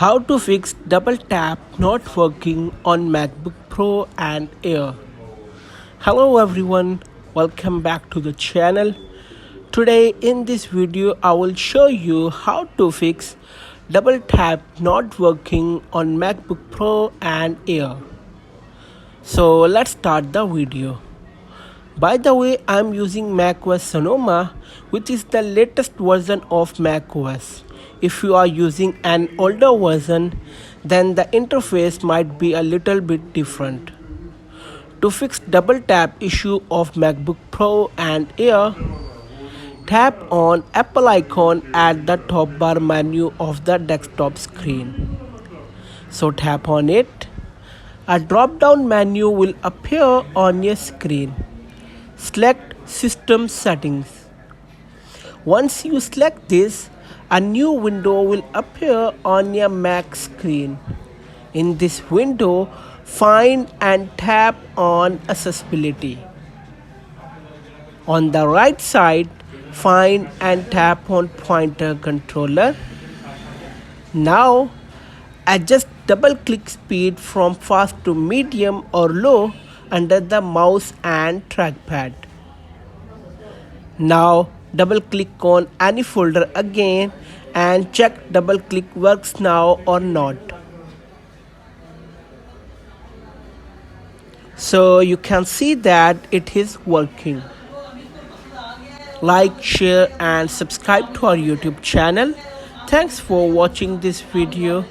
How to fix double tap not working on MacBook Pro and Air. Hello everyone, welcome back to the channel. Today in this video I will show you how to fix double tap not working on MacBook Pro and Air. So let's start the video. By the way, I'm using macOS Sonoma, which is the latest version of macOS. If you are using an older version, then the interface might be a little bit different. To fix double tap issue of MacBook Pro and Air, tap on Apple icon at the top bar menu of the desktop screen. So tap on it. A drop-down menu will appear on your screen. Select System Settings. Once you select this, a new window will appear on your Mac screen. In this window, find and tap on Accessibility. On the right side, find and tap on Pointer Controller. Now, adjust double-click speed from fast to medium or low under the mouse and trackpad. Now double click on any folder again and check double click works now or not. So you can see that it is working. Like, share and subscribe to our YouTube channel. Thanks for watching this video.